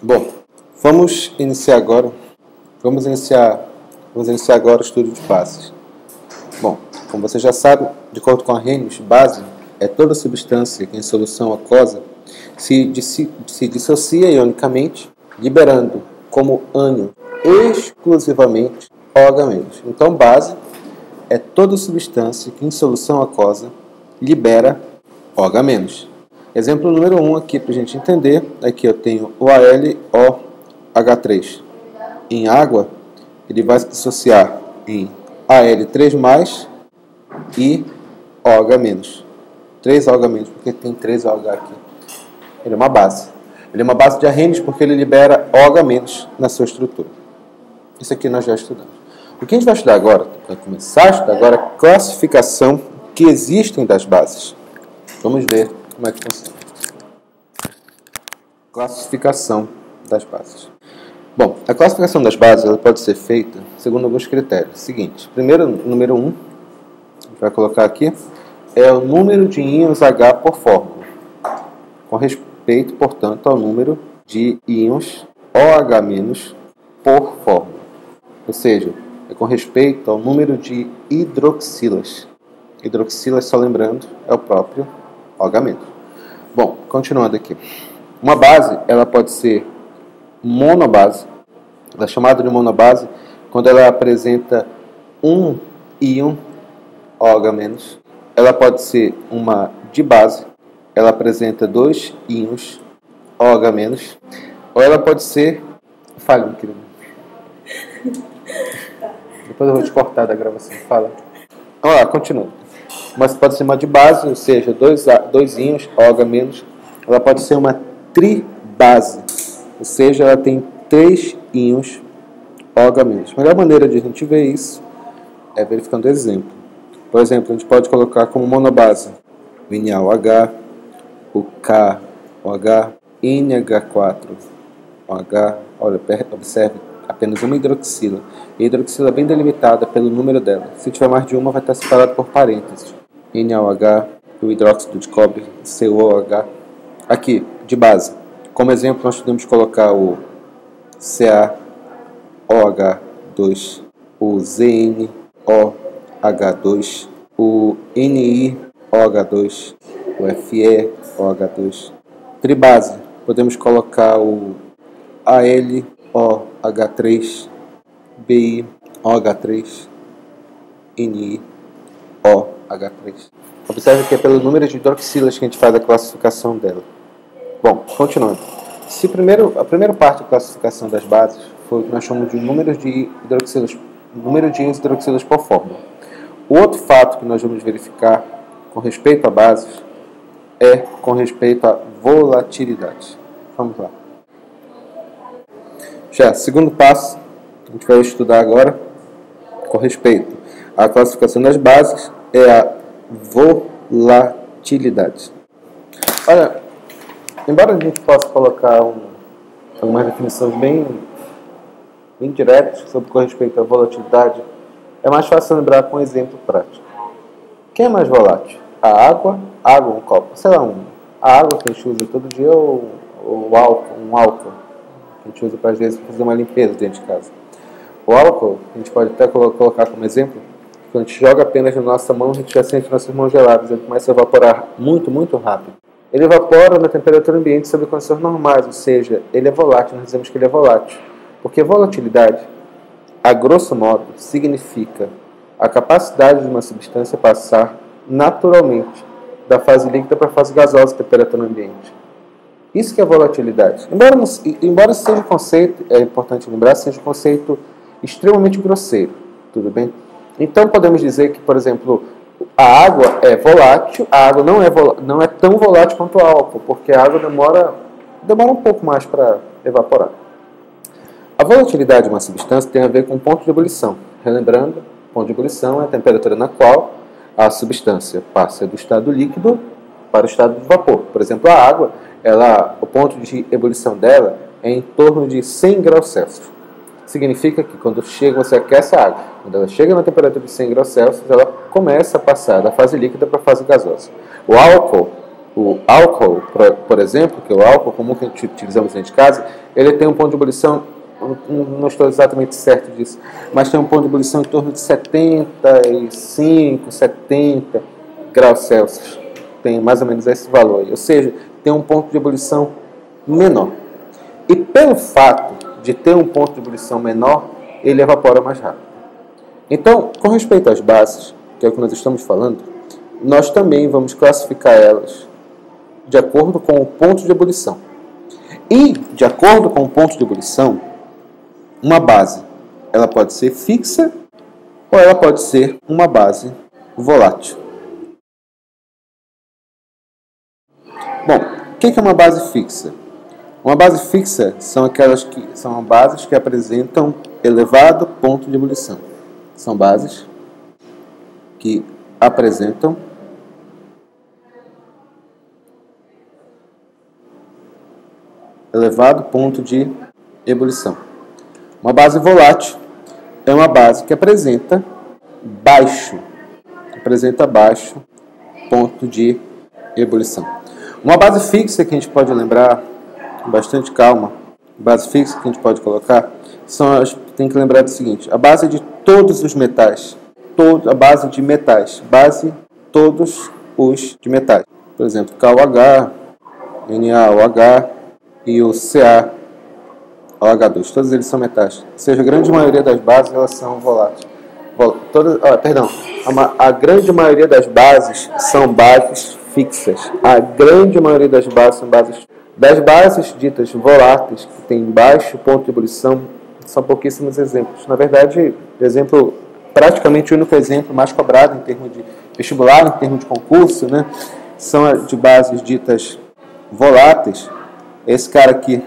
Bom, vamos iniciar agora o estudo de bases. Bom, como você já sabe, de acordo com Arrhenius, base é toda substância que em solução aquosa se dissocia ionicamente, liberando como ânion exclusivamente OH-. Então, base é toda substância que em solução aquosa libera OH-. Exemplo número 1 aqui para a gente entender, aqui eu tenho o AlOH3. Em água, ele vai se dissociar em Al3+, e OH-. 3 OH-, porque tem 3 OH aqui. Ele é uma base. Ele é uma base de Arrhenius porque ele libera OH- na sua estrutura. Isso aqui nós já estudamos. O que a gente vai estudar agora, vai começar a estudar agora, é a classificação que existem das bases. Vamos ver como é que funciona. Classificação das bases. Bom, a classificação das bases ela pode ser feita segundo alguns critérios. Seguinte, primeiro, número 1, a gente vai colocar aqui, é o número de íons H por fórmula, com respeito, portanto, ao número de íons OH- por fórmula. Ou seja, é com respeito ao número de hidroxilas. Hidroxilas, só lembrando, é o próprio OH-. Bom, continuando aqui. Uma base, ela pode ser monobase. Ela é chamada de monobase quando ela apresenta um íon OH-. Ela pode ser uma dibase. Ela apresenta 2 íons OH-. Ou ela pode ser... Fala, meu querido. Depois eu vou te cortar da gravação. Fala. Vamos lá, continua. Mas pode ser uma dibase, ou seja, 2 íons OH-. Ela pode ser uma tribase, ou seja, ela tem 3 íons OH-. A melhor maneira de a gente ver isso é verificando o exemplo. Por exemplo, a gente pode colocar como monobase o NaOH, o KOH, NH4OH. Olha, observe, apenas uma hidroxila. E a hidroxila é bem delimitada pelo número dela. Se tiver mais de uma, vai estar separado por parênteses. NaOH, o hidróxido de cobre, COOH. Aqui, de base. Como exemplo, nós podemos colocar o CaOH2, o ZnOH2, o NiOH2, o FeOH2. Tribase, podemos colocar o AlOH3, BiOH3, NiOH3. Observe que é pelo número de hidroxilas que a gente faz a classificação dela. Bom, continuando. Se a primeira parte da classificação das bases foi o que nós chamamos de número de íons hidroxilas por fórmula. O outro fato que nós vamos verificar com respeito a bases é com respeito à volatilidade. Vamos lá. Já, segundo passo, a gente vai estudar agora com respeito à classificação das bases é a volatilidade. Olha, embora a gente possa colocar algumas definições bem diretas sobre com respeito à volatilidade, é mais fácil lembrar com um exemplo prático. Quem é mais volátil? A água, um copo, sei lá, a água que a gente usa todo dia ou um álcool que a gente usa para às vezes fazer uma limpeza dentro de casa. O álcool, a gente pode até colocar como exemplo, quando a gente joga apenas na nossa mão, a gente já sente nossas mãos geladas, ele começa a evaporar muito, muito rápido. Ele evapora na temperatura ambiente sob condições normais, ou seja, ele é volátil, nós dizemos que ele é volátil. Porque volatilidade, a grosso modo, significa a capacidade de uma substância passar naturalmente da fase líquida para a fase gasosa à temperatura ambiente. Isso que é volatilidade. Embora seja um conceito, é importante lembrar, seja um conceito extremamente grosseiro, tudo bem? Então podemos dizer que, por exemplo, a água é volátil, a água não é tão volátil quanto o álcool, porque a água demora um pouco mais para evaporar. A volatilidade de uma substância tem a ver com o ponto de ebulição. Relembrando, o ponto de ebulição é a temperatura na qual a substância passa do estado líquido para o estado de vapor. Por exemplo, a água, o ponto de ebulição dela é em torno de 100 graus Celsius. Significa que quando você aquece a água, quando ela chega na temperatura de 100 graus Celsius, ela começa a passar da fase líquida para a fase gasosa. O álcool O álcool, por exemplo, que é o álcool comum que a gente utilizamos dentro de casa, ele tem um ponto de ebulição, não estou exatamente certo disso, mas tem um ponto de ebulição em torno de 75, 70 graus Celsius. Tem mais ou menos esse valor aí. Ou seja, tem um ponto de ebulição menor. E pelo fato de ter um ponto de ebulição menor, ele evapora mais rápido. Então, com respeito às bases, que é o que nós estamos falando, nós também vamos classificar elas de acordo com o ponto de ebulição. E, de acordo com o ponto de ebulição, uma base, ela pode ser fixa ou ela pode ser uma base volátil. Bom, o que é uma base fixa? Uma base fixa são bases que apresentam elevado ponto de ebulição. São bases que apresentam elevado ponto de ebulição. Uma base volátil é uma base que apresenta baixo ponto de ebulição. Uma base fixa que a gente pode lembrar, com bastante calma, base fixa que a gente pode colocar, tem que lembrar do seguinte: a base de todos os metais, a base de metais, todos os de metais. Por exemplo, KOH, NaOH e o CaOH2, todos eles são metais. Ou seja, a grande maioria das bases elas são voláteis. A grande maioria das bases são bases fixas. A grande maioria das bases são bases fixas. Das bases ditas voláteis, que têm baixo ponto de ebulição, são pouquíssimos exemplos. Na verdade, praticamente o único exemplo mais cobrado em termos de vestibular, em termos de concurso, né, são de bases ditas voláteis. Esse cara aqui,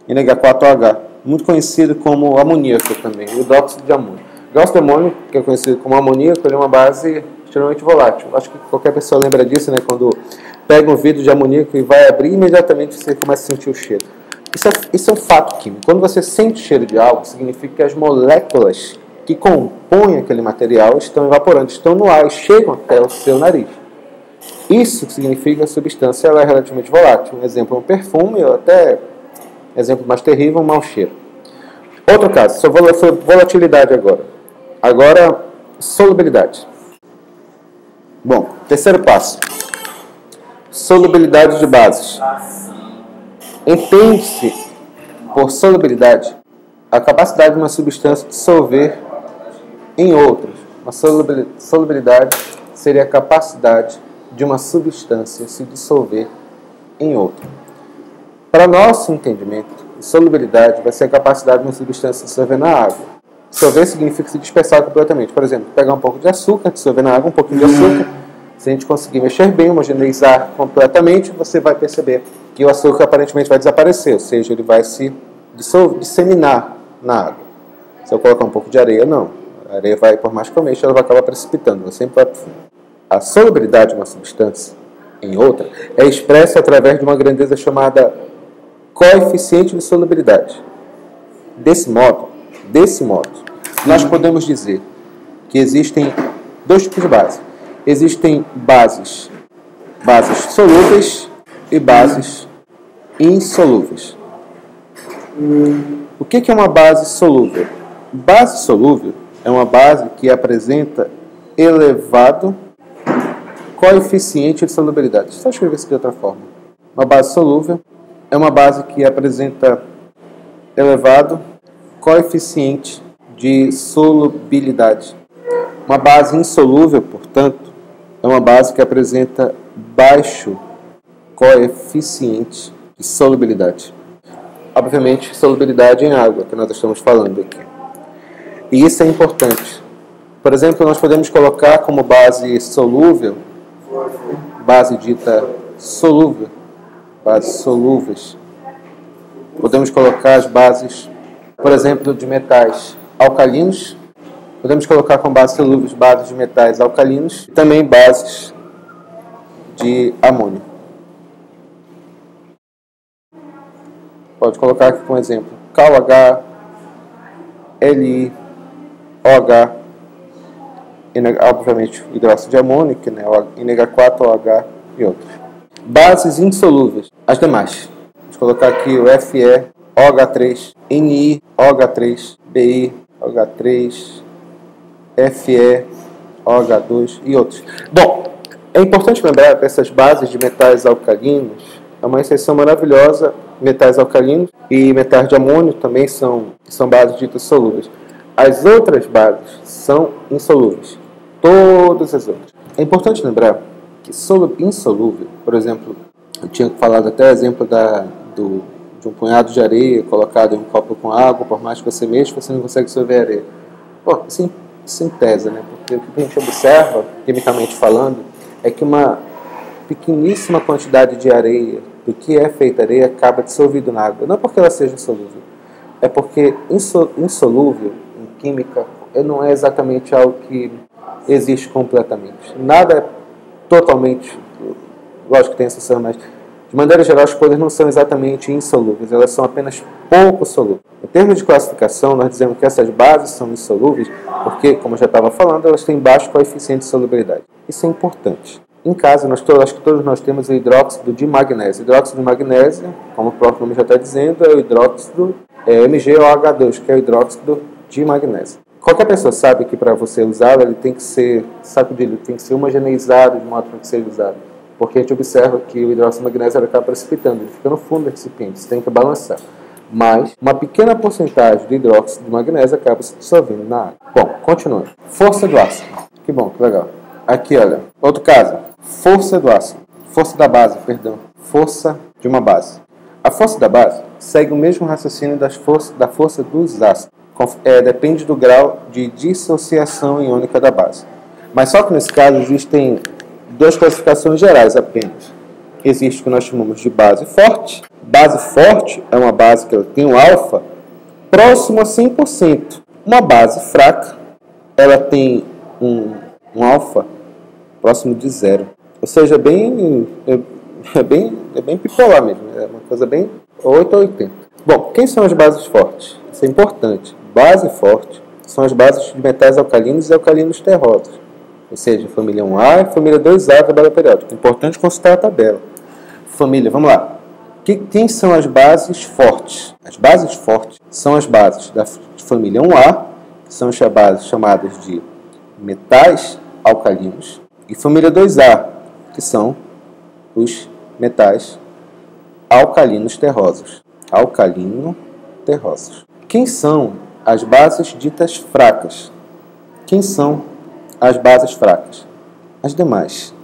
NH4OH, muito conhecido como amoníaco também, o hidróxido de amônio. O hidróxido de amônio, que é conhecido como amoníaco, ele é uma base extremamente volátil. Acho que qualquer pessoa lembra disso, né? Quando pega um vidro de amoníaco e vai abrir, imediatamente você começa a sentir o cheiro. Isso é um fato químico. Quando você sente o cheiro de algo, significa que as moléculas que compõem aquele material estão evaporando, estão no ar e chegam até o seu nariz. Isso significa que a substância ela é relativamente volátil. Um exemplo é um perfume, ou até, exemplo mais terrível, um mau cheiro. Outro caso, sobre volatilidade agora. Agora, solubilidade. Bom, terceiro passo. Solubilidade de bases. Entende-se por solubilidade a capacidade de uma substância dissolver em outras. Uma solubilidade seria a capacidade de uma substância se dissolver em outra. Para nosso entendimento, solubilidade vai ser a capacidade de uma substância se dissolver na água. Dissolver significa se dispersar completamente. Por exemplo, pegar um pouco de açúcar, dissolver na água um pouquinho de açúcar. Se a gente conseguir mexer bem, homogeneizar completamente, você vai perceber que o açúcar aparentemente vai desaparecer, ou seja, ele vai se disseminar na água. Se eu colocar um pouco de areia, não. A areia vai, por mais que eu mexa, ela vai acabar precipitando, ela sempre vai para o fundo. A solubilidade de uma substância em outra é expressa através de uma grandeza chamada coeficiente de solubilidade. Desse modo, nós podemos dizer que existem dois tipos de base. Existem bases solúveis e bases insolúveis. O que é uma base solúvel? Base solúvel é uma base que apresenta elevado coeficiente de solubilidade. Só escrever isso de outra forma. Uma base solúvel é uma base que apresenta elevado coeficiente de solubilidade. Uma base insolúvel, portanto, é uma base que apresenta baixo coeficiente de solubilidade. Obviamente, solubilidade em água, que nós estamos falando aqui. E isso é importante. Por exemplo, nós podemos colocar como base solúvel, base dita solúvel, bases solúveis. Podemos colocar as bases, por exemplo, de metais alcalinos. Podemos colocar como base solúveis bases de metais alcalinos e também bases de amônio. Pode colocar aqui como exemplo KOH, Li, OH, obviamente hidróxido de amônio, né, NH4OH e outros. bases insolúveis. As demais. Vamos colocar aqui o FeOH3, NiOH3, BiOH3, FeOH2 e outros. Bom, é importante lembrar que essas bases de metais alcalinos é uma exceção maravilhosa. Metais alcalinos e metais de amônio também são bases ditas solúveis. As outras bases são insolúveis. Todas as outras. É importante lembrar que insolúvel, por exemplo, eu tinha falado até o exemplo de um punhado de areia colocado em um copo com água, por mais que você mexa, você não consegue dissolver a areia. Bom, sintese, né? Porque o que a gente observa, quimicamente falando, é que uma pequeníssima quantidade de areia, do que é feita areia, acaba dissolvido na água. Não porque ela seja insolúvel, é porque insolúvel em química não é exatamente algo que existe completamente. Nada é totalmente, lógico que tem exceção, mas de maneira geral as coisas não são exatamente insolúveis, elas são apenas pouco solúveis. Em termos de classificação, nós dizemos que essas bases são insolúveis porque, como eu já estava falando, elas têm baixo coeficiente de solubilidade. Isso é importante. Em casa, acho que todos nós temos o hidróxido de magnésio. O hidróxido de magnésio, como o próprio nome já está dizendo, é o hidróxido MgOH2, que é o hidróxido de magnésio. Qualquer pessoa sabe que para você usá-lo, ele tem que ser sacudido, tem que ser homogeneizado de modo para que seja usado. Porque a gente observa que o hidróxido de magnésio acaba precipitando, ele fica no fundo do recipiente, você tem que balançar. Mas uma pequena porcentagem de hidróxido de magnésio acaba se dissolvendo na água. Bom, continuando. Força do ácido. Que bom, que legal. Aqui, olha, outro caso. Força do ácido. Força da base, perdão. Força de uma base. A força da base segue o mesmo raciocínio da força dos ácidos. Depende do grau de dissociação iônica da base. Mas só que nesse caso existem duas classificações gerais apenas. Existe o que nós chamamos de base forte. Base forte é uma base que ela tem um alfa próximo a 100%. Uma base fraca, ela tem um alfa próximo de zero. Ou seja, é bem bipolar mesmo. É uma coisa bem 8 a 80. Bom, quem são as bases fortes? Isso é importante. Base forte são as bases de metais alcalinos e alcalinos terrosos. Ou seja, família 1A e família 2A da tabela periódica. É importante consultar a tabela. Família, vamos lá. Quem são as bases fortes? As bases fortes são as bases da família 1A, que são as bases chamadas de metais alcalinos, e família 2A, que são os metais alcalinos terrosos. Alcalino-terrosos. Quem são as bases ditas fracas? Quem são as bases fracas? As demais.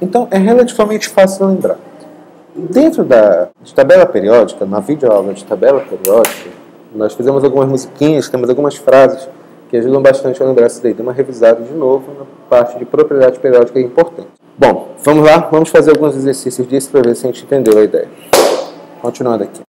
Então, é relativamente fácil lembrar. Dentro da tabela periódica, na videoaula de tabela periódica, nós fizemos algumas musiquinhas, temos algumas frases que ajudam bastante a lembrar isso daí. Dê uma revisada de novo na parte de propriedade periódica, que é importante. Bom, vamos lá, vamos fazer alguns exercícios disso para ver se a gente entendeu a ideia. Continuando aqui.